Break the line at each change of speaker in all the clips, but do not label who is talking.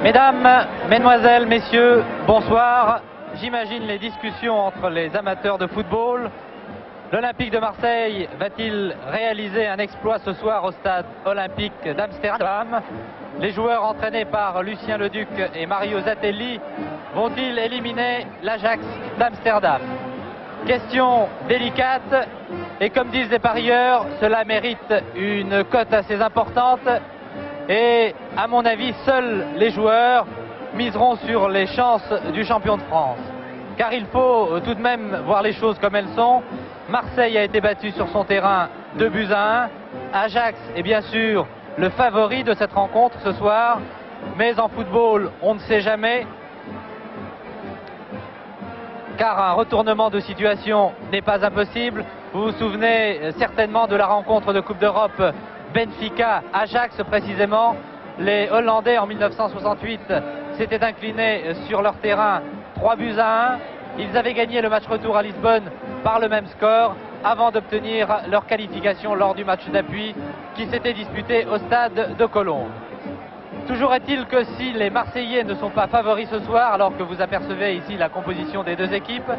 Mesdames, Mesdemoiselles, Messieurs, bonsoir. J'imagine les discussions entre les amateurs de football. L'Olympique de Marseille va-t-il réaliser un exploit ce soir au stade olympique d'Amsterdam? Les joueurs entraînés par Lucien Leduc et Mario Zatelli vont-ils éliminer l'Ajax d'Amsterdam? Question délicate et comme disent les parieurs, cela mérite une cote assez importante. Et à mon avis, seuls les joueurs miseront sur les chances du champion de France. Car il faut tout de même voir les choses comme elles sont. Marseille a été battu sur son terrain 2-1. Ajax est bien sûr le favori de cette rencontre ce soir. Mais en football, on ne sait jamais. Car un retournement de situation n'est pas impossible. Vous vous souvenez certainement de la rencontre de Coupe d'Europe Benfica-Ajax précisément. Les Hollandais en 1968 s'étaient inclinés sur leur terrain 3-1. Ils avaient gagné le match retour à Lisbonne par le même score avant d'obtenir leur qualification lors du match d'appui qui s'était disputé au stade de Colombes. Toujours est-il que si les Marseillais ne sont pas favoris ce soir, alors que vous apercevez ici la composition des deux équipes,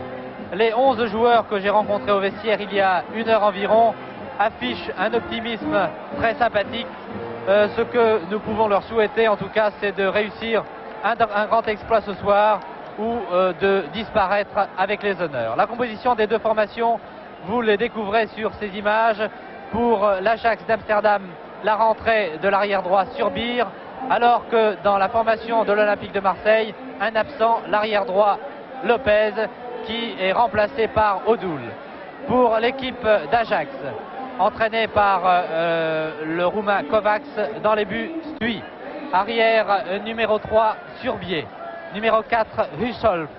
les 11 joueurs que j'ai rencontrés au vestiaire il y a une heure environ affichent un optimisme très sympathique. Ce que nous pouvons leur souhaiter en tout cas, c'est de réussir un grand exploit ce soir ou de disparaître avec les honneurs. La composition des deux formations, vous les découvrez sur ces images. Pour l'Ajax d'Amsterdam, la rentrée de l'arrière droit sur Beer, alors que dans la formation de l'Olympique de Marseille, un absent, l'arrière droit Lopez, qui est remplacé par Odoul. Pour l'équipe d'Ajax, entraînée par le Roumain Kovacs, dans les buts Stui. Arrière numéro 3 Surbier, numéro 4 Husolf,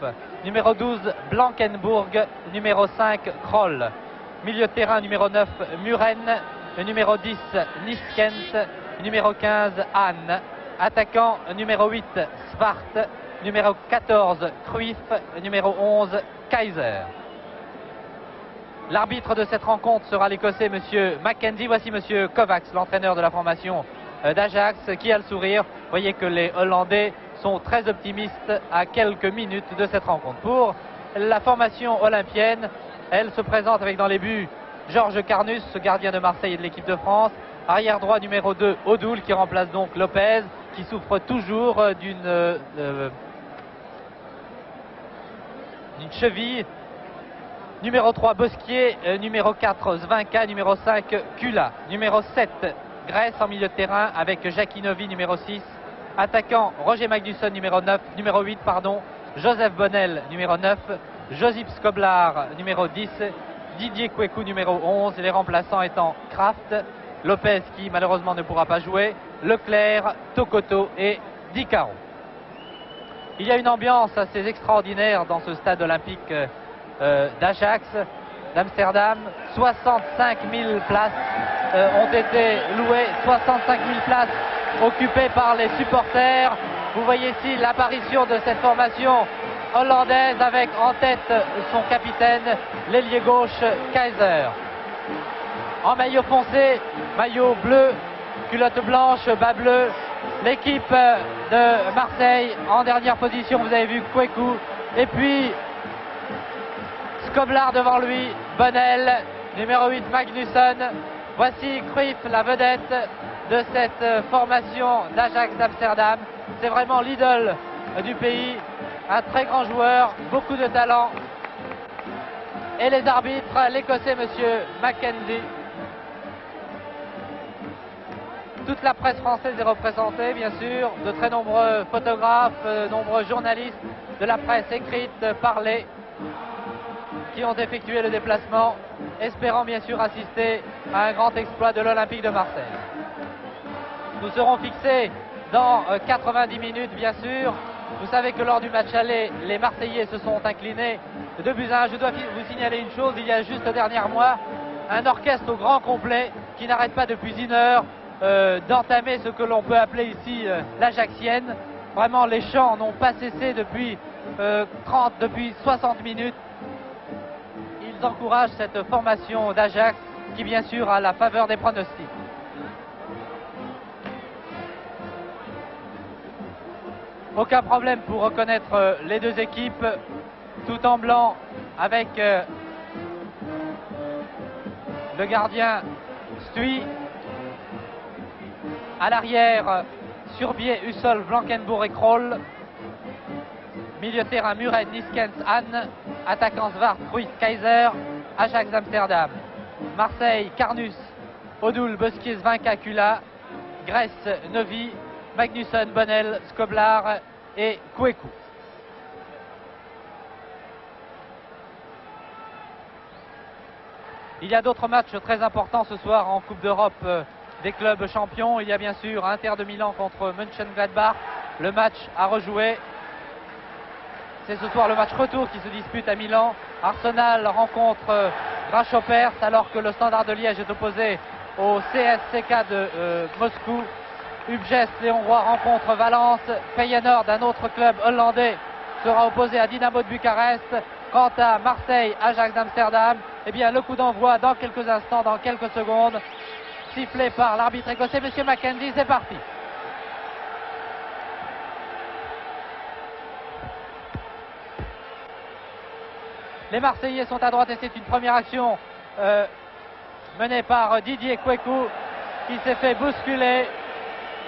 numéro 12 Blankenburg, numéro 5 Kroll. Milieu de terrain numéro 9 Muren, numéro 10 Niskens, numéro 15 Anne. Attaquant numéro 8 Svart, numéro 14 Cruyff, numéro 11 Kaiser. L'arbitre de cette rencontre sera l'Écossais Monsieur Mackenzie. Voici Monsieur Kovacs, l'entraîneur de la formation d'Ajax, qui a le sourire. Vous voyez que les Hollandais sont très optimistes à quelques minutes de cette rencontre. Pour la formation olympienne, elle se présente avec dans les buts Georges Carnus, gardien de Marseille et de l'équipe de France. Arrière droit numéro 2 Odoul, qui remplace donc Lopez, qui souffre toujours d'une cheville. Numéro 3 Bosquier, numéro 4 Zvinka, numéro 5 Kula, numéro 7 Grèce en milieu de terrain avec Jackie Novi numéro 6, attaquant Roger Magnusson numéro 8 Joseph Bonnel numéro 9, Josip Skoblar numéro 10, Didier Kweku numéro 11, les remplaçants étant Kraft, Lopez qui malheureusement ne pourra pas jouer, Leclerc, Tokoto et Di Caro. Il y a une ambiance assez extraordinaire dans ce stade olympique d'Ajax, d'Amsterdam. 65 000 places ont été louées, 65 000 places occupées par les supporters. Vous voyez ici l'apparition de cette formation hollandaise avec en tête son capitaine, l'ailier gauche Kaiser. En maillot foncé, maillot bleu, culotte blanche, bas bleu, l'équipe de Marseille en dernière position, vous avez vu Kweku, et puis Skoblar devant lui, Bonnel, numéro 8 Magnusson. Voici Cruyff, la vedette de cette formation d'Ajax d'Amsterdam. C'est vraiment l'idole du pays, un très grand joueur, beaucoup de talent. Et les arbitres, l'Écossais Monsieur Mackenzie. Toute la presse française est représentée, bien sûr, de très nombreux photographes, nombreux journalistes de la presse écrite, parlée, qui ont effectué le déplacement, espérant bien sûr assister à un grand exploit de l'Olympique de Marseille. Nous serons fixés dans 90 minutes, bien sûr. Vous savez que lors du match aller, les Marseillais se sont inclinés 2-1. Je dois vous signaler une chose, il y a juste dernière mois, un orchestre au grand complet qui n'arrête pas depuis une heure d'entamer ce que l'on peut appeler ici l'Ajaxienne. Vraiment, les chants n'ont pas cessé depuis 60 minutes. Ils encouragent cette formation d'Ajax qui, bien sûr, a la faveur des pronostics. Aucun problème pour reconnaître les deux équipes, tout en blanc avec le gardien Stuy. À l'arrière, Surbier, Hussol, Blankenbourg et Kroll. Milieu de terrain, Muret, Niskens, Anne. Attaquant Svart, Cruyff, Kaiser. Ajax d'Amsterdam. Marseille, Carnus, Odoul, Bosquier, Svinka, Kula. Grèce, Novi, Magnusson, Bonnel, Skoblar et Kouekou. Il y a d'autres matchs très importants ce soir en Coupe d'Europe des clubs champions. Il y a bien sûr Inter de Milan contre Mönchengladbach. Le match à rejouer. C'est ce soir le match retour qui se dispute à Milan. Arsenal rencontre Grasshopper alors que le Standard de Liège est opposé au CSKA de Moscou. Ubgest, les Hongrois, rencontrent Valence. Feyenoord, un autre club hollandais, sera opposé à Dynamo de Bucarest. Quant à Marseille, Ajax d'Amsterdam, eh bien le coup d'envoi dans quelques instants, dans quelques secondes, sifflé par l'arbitre écossais, Monsieur Mackenzie. C'est parti. Les Marseillais sont à droite et c'est une première action menée par Didier Kouekou qui s'est fait bousculer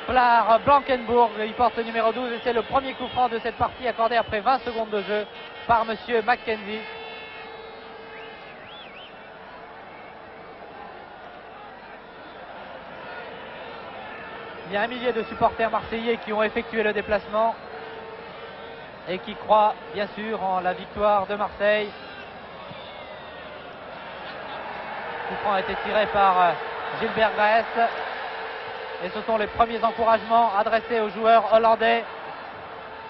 par Blankenbourg. Il porte le numéro 12 et c'est le premier coup franc de cette partie accordé après 20 secondes de jeu par Monsieur Mackenzie. Il y a un millier de supporters marseillais qui ont effectué le déplacement et qui croient bien sûr en la victoire de Marseille. Le coup franc a été tiré par Gilbert Graes et ce sont les premiers encouragements adressés aux joueurs hollandais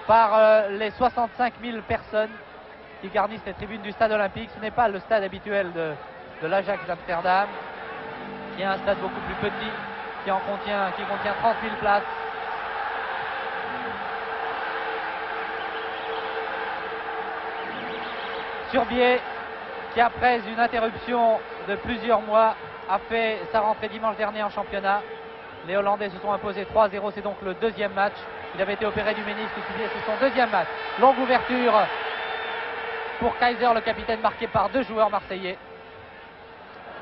par les 65 000 personnes qui garnissent les tribunes du stade olympique. Ce n'est pas le stade habituel de l'Ajax d'Amsterdam, qui est un stade beaucoup plus petit, qui contient 30 000 places. Surbier, qui après une interruption de plusieurs mois a fait sa rentrée dimanche dernier en championnat. Les Hollandais se sont imposés 3-0, c'est donc le deuxième match. Il avait été opéré du ménisque, c'est son deuxième match. Longue ouverture pour Kaiser, le capitaine, marqué par deux joueurs marseillais,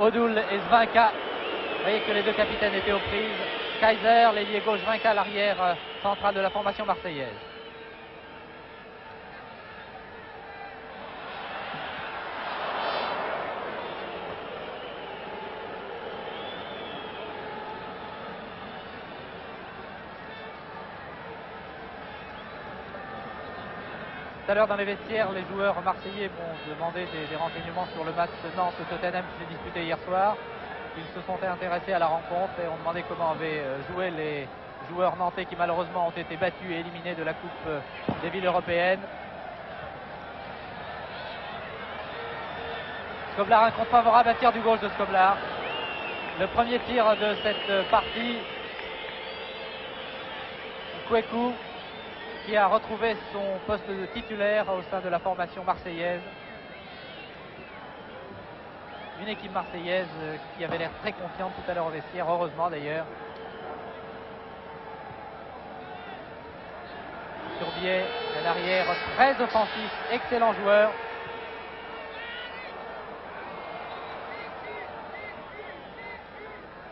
Odoul et Svinka. Vous voyez que les deux capitaines étaient aux prises. Kaiser, l'ailier gauche, Svinka, l'arrière central de la formation marseillaise. Tout à l'heure dans les vestiaires, les joueurs marseillais m'ont demandé des renseignements sur le match Nantes-Tottenham qui s'est disputé hier soir. Ils se sont intéressés à la rencontre et ont demandé comment avaient joué les joueurs nantais qui malheureusement ont été battus et éliminés de la Coupe des villes européennes. Skoblar, un contre favorable à tir du gauche de Skoblar. Le premier tir de cette partie. Kouekou, qui a retrouvé son poste de titulaire au sein de la formation marseillaise. Une équipe marseillaise qui avait l'air très confiante tout à l'heure au vestiaire, heureusement d'ailleurs. Surbier, un arrière très offensif, excellent joueur.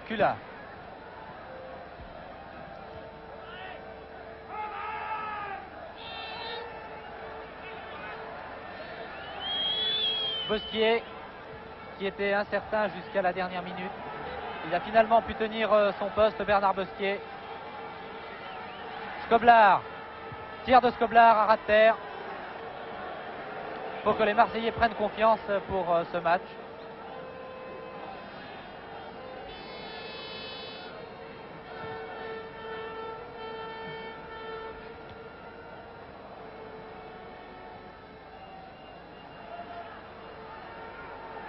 Kula. Bosquier, qui était incertain jusqu'à la dernière minute. Il a finalement pu tenir son poste, Bernard Bosquier. Skoblar, tir de Skoblar à ras de terre. Il faut que les Marseillais prennent confiance pour ce match.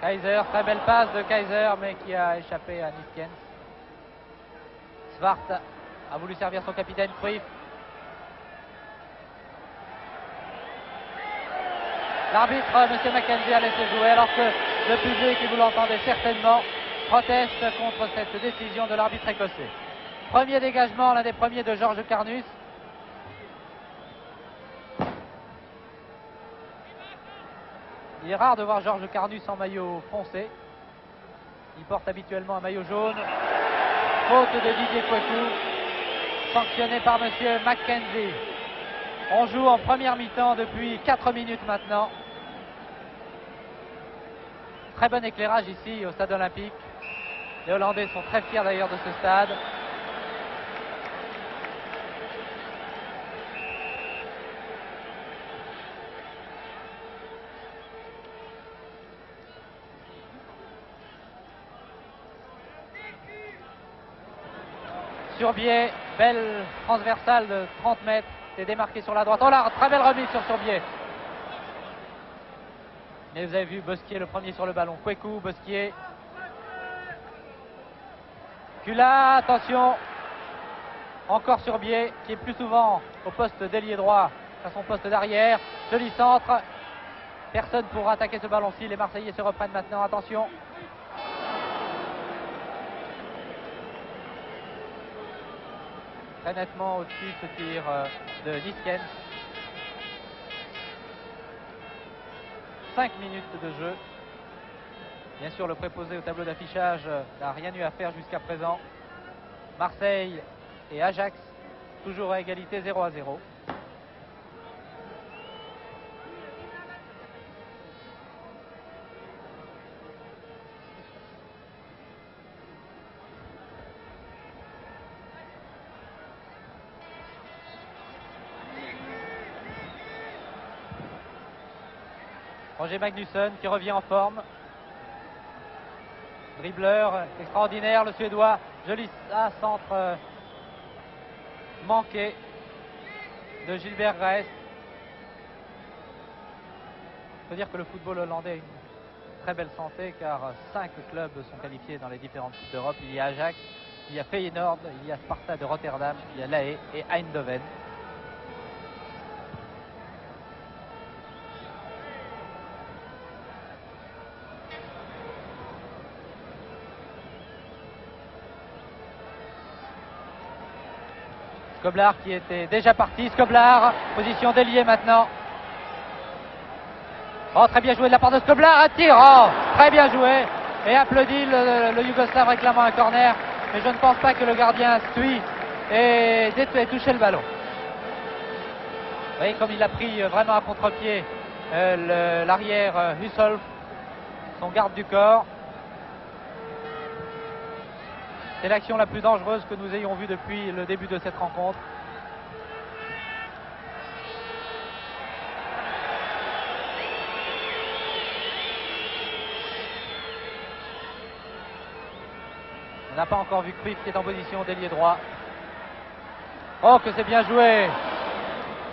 Kaiser, très belle passe de Kaiser, mais qui a échappé à Niskens. Svart a voulu servir son capitaine Cruyff. L'arbitre, M. Mackenzie, a laissé jouer alors que le public, et vous l'entendez certainement, proteste contre cette décision de l'arbitre écossais. Premier dégagement, l'un des premiers de Georges Carnus. Il est rare de voir Georges Carnus en maillot foncé. Il porte habituellement un maillot jaune. Faute de Didier Kweku, sanctionné par monsieur Mackenzie. On joue en première mi-temps depuis 4 minutes maintenant. Très bon éclairage ici au stade olympique. Les Hollandais sont très fiers d'ailleurs de ce stade. Surbier, belle transversale de 30 mètres. C'est démarqué sur la droite. Oh là, très belle remise sur Surbier. Et vous avez vu Bosquier le premier sur le ballon. Kweku, Bosquier. Kula, attention. Encore Surbier, qui est plus souvent au poste d'ailier droit qu'à son poste d'arrière. Joli centre. Personne pour attaquer ce ballon-ci. Les Marseillais se reprennent maintenant. Attention. Très nettement au-dessus ce tir de Niskens. 5 minutes de jeu. Bien sûr, le préposé au tableau d'affichage n'a rien eu à faire jusqu'à présent. Marseille et Ajax, toujours à égalité 0-0. Roger Magnusson qui revient en forme. Dribbleur extraordinaire, le Suédois. Joli centre manqué de Gilbert Grèce. Il faut dire que le football hollandais a une très belle santé car 5 clubs sont qualifiés dans les différentes coupes d'Europe. Il y a Ajax, il y a Feyenoord, il y a Sparta de Rotterdam, il y a La Haye et Eindhoven. Skoblar qui était déjà parti. Skoblar, position d'ailier maintenant. Oh, très bien joué de la part de Skoblar. Un tir, oh, très bien joué. Et applaudit le Yougoslave réclamant un corner. Mais je ne pense pas que le gardien Stui ait touché le ballon. Vous voyez comme il a pris vraiment à contre-pied l'arrière Hussolf, son garde du corps. C'est l'action la plus dangereuse que nous ayons vue depuis le début de cette rencontre. On n'a pas encore vu Cruyff qui est en position d'ailier droit. Oh, que c'est bien joué!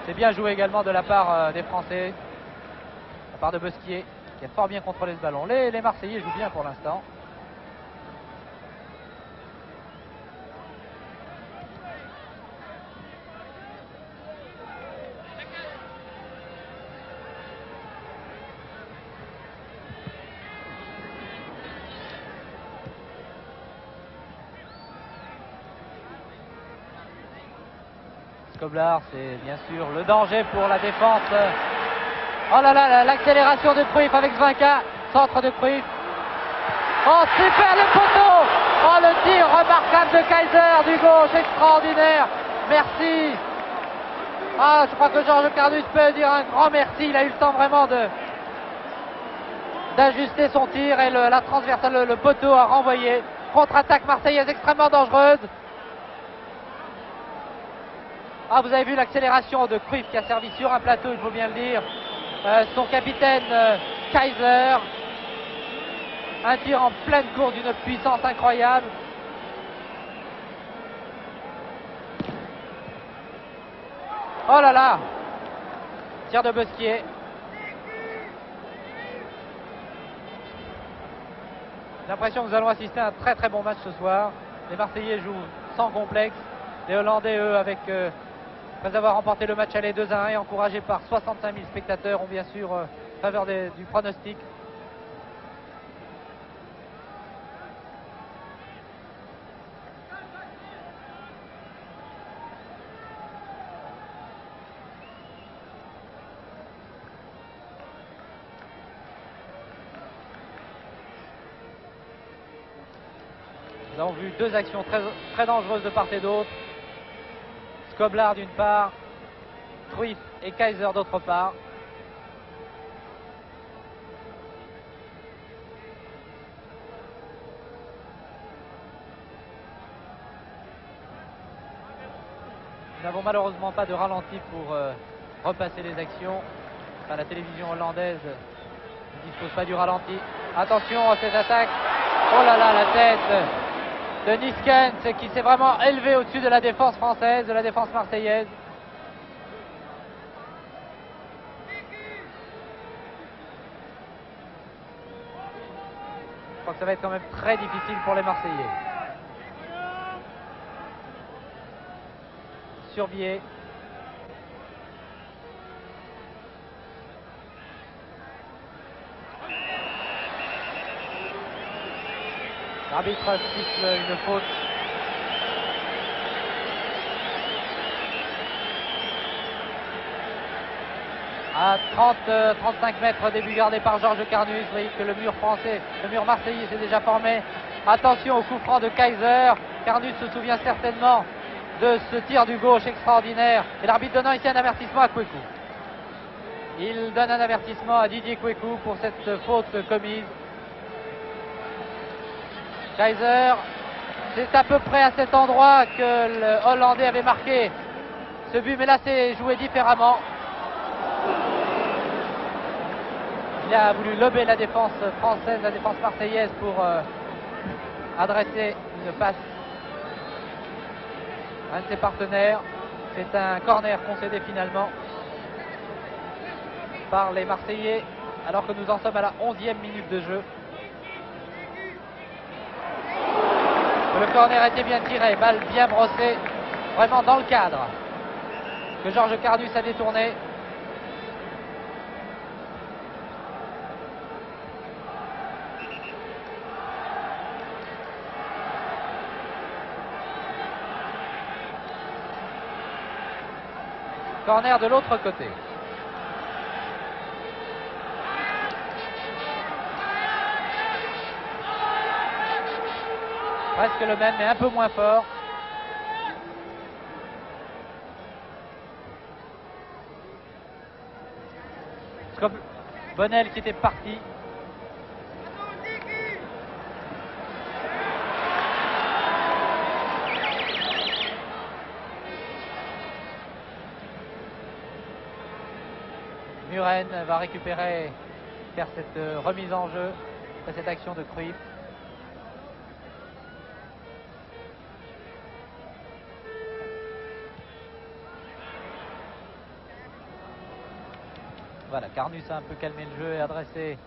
C'est bien joué également de la part des Français, de la part de Bosquier, qui a fort bien contrôlé ce ballon. Les Marseillais jouent bien pour l'instant. Skoblar, c'est bien sûr le danger pour la défense. Oh là là, l'accélération de Cruyff avec Zvinka, centre de Cruyff. Oh, super le poteau! Oh, le tir remarquable de Kaiser du gauche, extraordinaire. Merci. Ah, je crois que Georges Carnus peut dire un grand merci. Il a eu le temps vraiment d'ajuster son tir et la transversale, le poteau a renvoyé. Contre-attaque marseillaise extrêmement dangereuse. Ah, vous avez vu l'accélération de Cruyff qui a servi sur un plateau, il faut bien le dire. Son capitaine Kaiser. Un tir en pleine course d'une puissance incroyable. Oh là là! Tir de Bosquier. J'ai l'impression que nous allons assister à un très très bon match ce soir. Les Marseillais jouent sans complexe. Les Hollandais, eux, après avoir remporté le match aller 2-1 et encouragés par 65 000 spectateurs, ont bien sûr faveur du pronostic. Nous avons vu deux actions très, très dangereuses de part et d'autre. Skoblar d'une part, Cruyff et Kaiser d'autre part. Nous n'avons malheureusement pas de ralenti pour repasser les actions. Enfin, la télévision hollandaise ne dispose pas du ralenti. Attention à cette attaque. Oh là là, la tête de Niskens qui s'est vraiment élevé au-dessus de la défense française, de la défense marseillaise. Je crois que ça va être quand même très difficile pour les Marseillais. Surbier. L'arbitre siffle une faute. À 30-35 mètres, début gardé par Georges Carnus. Vous voyez que le mur français, le mur marseillais s'est déjà formé. Attention au coup franc de Kaiser. Carnus se souvient certainement de ce tir du gauche extraordinaire. Et l'arbitre donnant ici un avertissement à Kweku. Il donne un avertissement à Didier Kweku pour cette faute commise. Kaiser, c'est à peu près à cet endroit que le Hollandais avait marqué ce but, mais là c'est joué différemment. Il a voulu lober la défense française, la défense marseillaise pour adresser une passe à un de ses partenaires. C'est un corner concédé finalement par les Marseillais alors que nous en sommes à la 11e minute de jeu. Le corner a été bien tiré, balle bien brossée, vraiment dans le cadre, que Georges Carnus a détourné. Corner de l'autre côté. Presque le même, mais un peu moins fort. Comme Bonnel qui était parti. Muren va récupérer, faire cette remise en jeu après cette action de Cruyff. Voilà, Carnus a un peu calmé le jeu et adressé.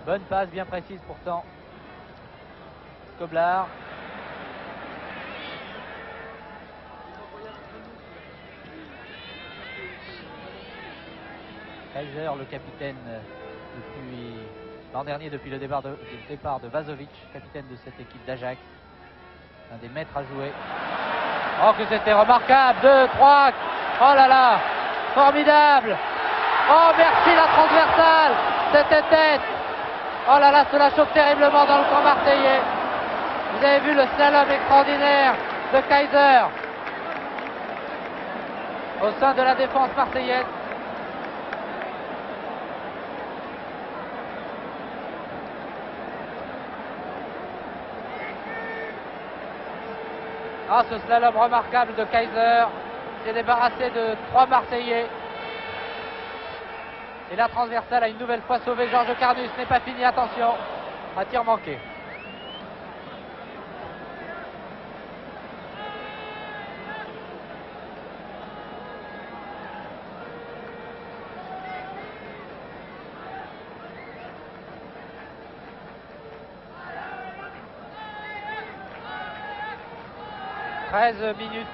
Bonne passe, bien précise pourtant. Skoblar. Kaiser, le capitaine depuis l'an dernier, depuis le départ de Vazovic, capitaine de cette équipe d'Ajax. Un des maîtres à jouer. Oh, que c'était remarquable. 2, 3. Oh là là. Formidable. Oh, merci la transversale. C'était tête. Oh là là, cela choque terriblement dans le camp marseillais. Vous avez vu le slalom extraordinaire de Kaiser au sein de la défense marseillaise. Ah, ce slalom remarquable de Kaiser, s'est débarrassé de 3 Marseillais. Et la transversale a une nouvelle fois sauvé Georges Carnus. N'est pas fini, attention, un tir manqué.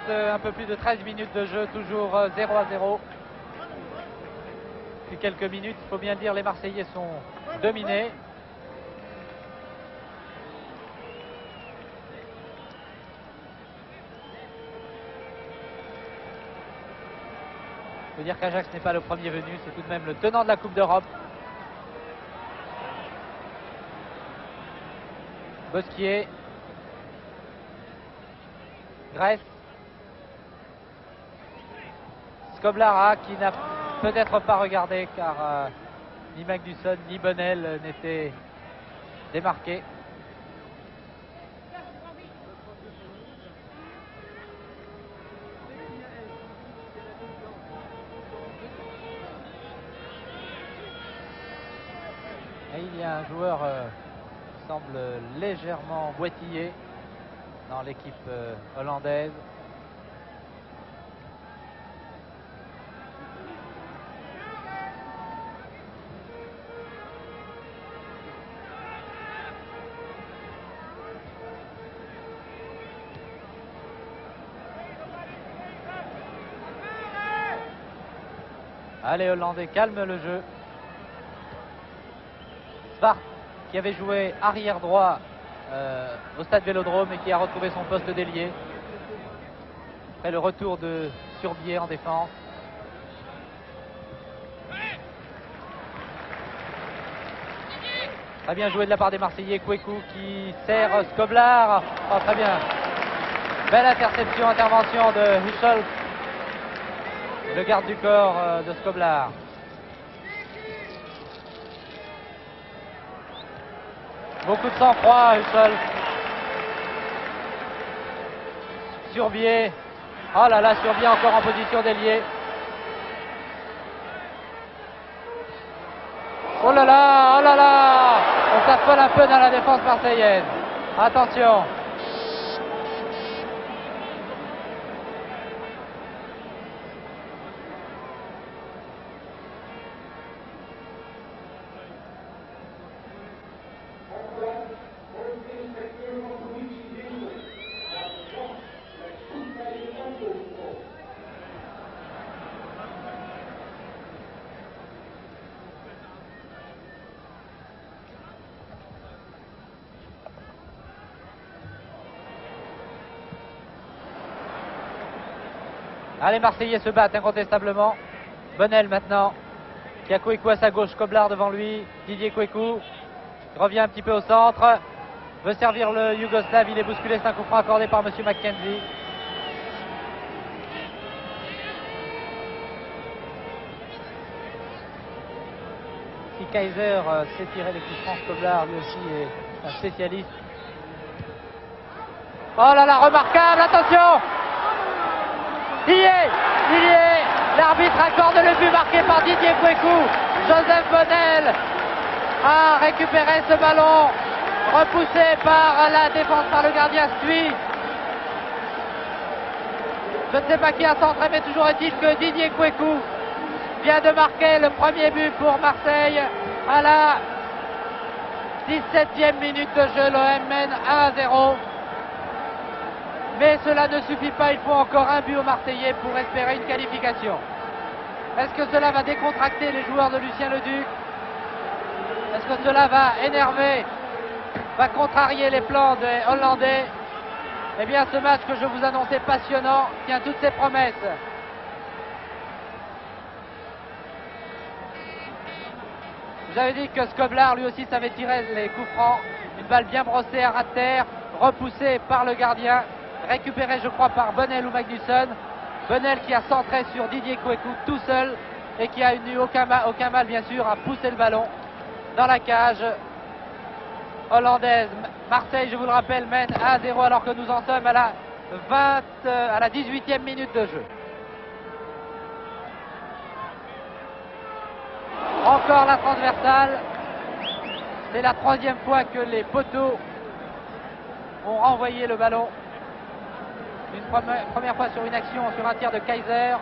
Un peu plus de 13 minutes de jeu, toujours 0-0. Depuis quelques minutes, il faut bien dire, les Marseillais sont dominés. Il faut dire qu'Ajax n'est pas le premier venu, c'est tout de même le tenant de la Coupe d'Europe. Bosquier. Grèce. Skoblara qui n'a peut-être pas regardé car ni Magnusson ni Bonnel n'étaient démarqués. Et il y a un joueur qui semble légèrement boitillé dans l'équipe hollandaise. Allez, Hollandais, calme le jeu. Svart, qui avait joué arrière droit au stade Vélodrome et qui a retrouvé son poste d'ailier. Après le retour de Surbier en défense. Très bien joué de la part des Marseillais. Kweku qui sert Skoblar. Oh, très bien. Belle interception, intervention de Huchel, le garde du corps de Skoblar. Beaucoup de sang-froid, Huchel. Surbier. Oh là là, Surbier encore en position d'ailier. Oh là là, oh là là. On s'affole un peu dans la défense marseillaise. Attention. Allez, Marseillais se battent incontestablement. Bonnel maintenant, qui a Kweku à sa gauche, Koblar devant lui. Didier Kweku revient un petit peu au centre, veut servir le Yougoslave, il est bousculé, c'est un coup franc accordé par Monsieur McKenzie. Si Kaiser sait tirer les coups francs, Koblar lui aussi est un spécialiste. Oh là là, remarquable, attention! Il y est, l'arbitre accorde le but marqué par Didier Kweku. Joseph Bonnel a récupéré ce ballon, repoussé par la défense, par le gardien Stuy. Je ne sais pas qui a centré, mais toujours est-il que Didier Kweku vient de marquer le premier but pour Marseille à la 17e minute de jeu. L'OM mène 1-0. Mais cela ne suffit pas, il faut encore un but aux Marseillais pour espérer une qualification. Est-ce que cela va décontracter les joueurs de Lucien Leduc? Est-ce que cela va énerver, va contrarier les plans des Hollandais? Eh bien, ce match que je vous annonçais passionnant tient toutes ses promesses. J'avais dit que Skoblar lui aussi savait tirer les coups francs. Une balle bien brossée à ras de terre, repoussée par le gardien, récupérée je crois par Bonnel ou Magnusson. Bonnel qui a centré sur Didier Kweku tout seul et qui a eu aucun mal bien sûr à pousser le ballon dans la cage hollandaise. Marseille, je vous le rappelle, mène 1-0 alors que nous en sommes à la 18e minute de jeu. Encore la transversale. C'est la troisième fois que les poteaux ont renvoyé le ballon. Une première fois sur une action, sur un tir de Kaiser.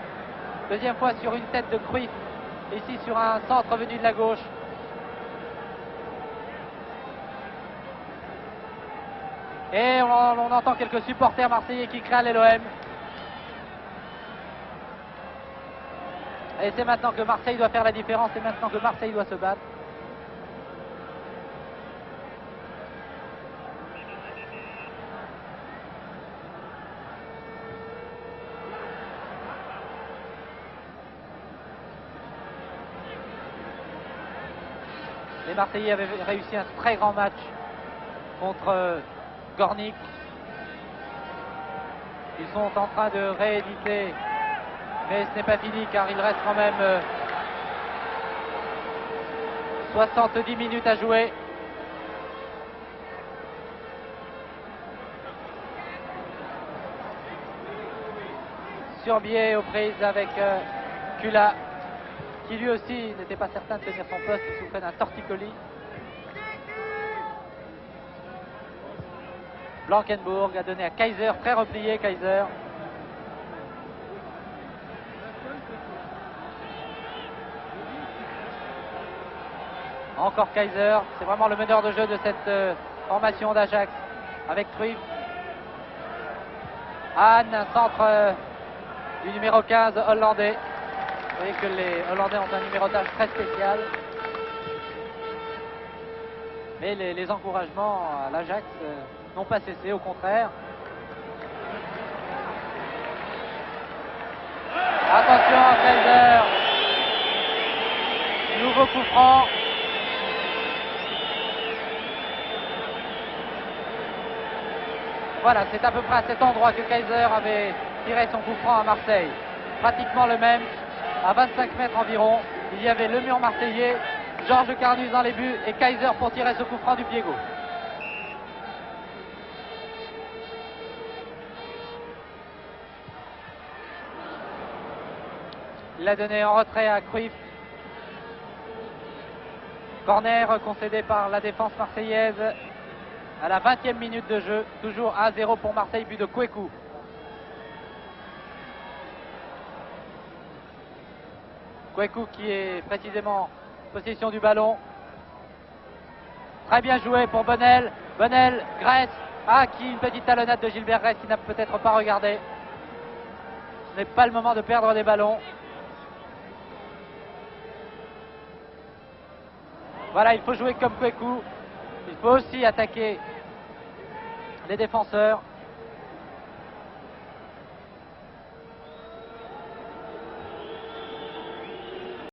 Deuxième fois sur une tête de Cruyff. Ici sur un centre venu de la gauche. Et on entend quelques supporters marseillais qui crient l'OM. Et c'est maintenant que Marseille doit faire la différence. C'est maintenant que Marseille doit se battre. Les Marseillais avaient réussi un très grand match contre Gornik. Ils sont en train de rééditer, mais ce n'est pas fini car il reste quand même 70 minutes à jouer. Surbier aux prises avec Kula, qui lui aussi n'était pas certain de tenir son poste, il souffrait d'un torticolis. Blankenburg a donné à Kaiser, très replié Kaiser. Encore Kaiser, c'est vraiment le meneur de jeu de cette formation d'Ajax avec Cruyff. Anne, un centre du numéro 15 hollandais. Vous voyez que les Hollandais ont un numérotage très spécial. Mais les encouragements à l'Ajax n'ont pas cessé, au contraire. Attention à Kaiser. Nouveau coup franc. Voilà, c'est à peu près à cet endroit que Kaiser avait tiré son coup franc à Marseille. Pratiquement le même, à 25 mètres environ. Il y avait le mur marseillais, Georges Carnus dans les buts et Kaiser pour tirer ce coup franc du pied gauche. Il l'a donné en retrait à Cruyff. Corner concédé par la défense marseillaise à la 20e minute de jeu. Toujours 1-0 pour Marseille, but de Kweku. Kweku qui est précisément en possession du ballon. Très bien joué pour Bonnel. Bonnel, Grèce. Ah, une petite talonnade de Gilbert Grèce qui n'a peut-être pas regardé. Ce n'est pas le moment de perdre des ballons. Voilà, il faut jouer comme Kweku. Il faut aussi attaquer les défenseurs.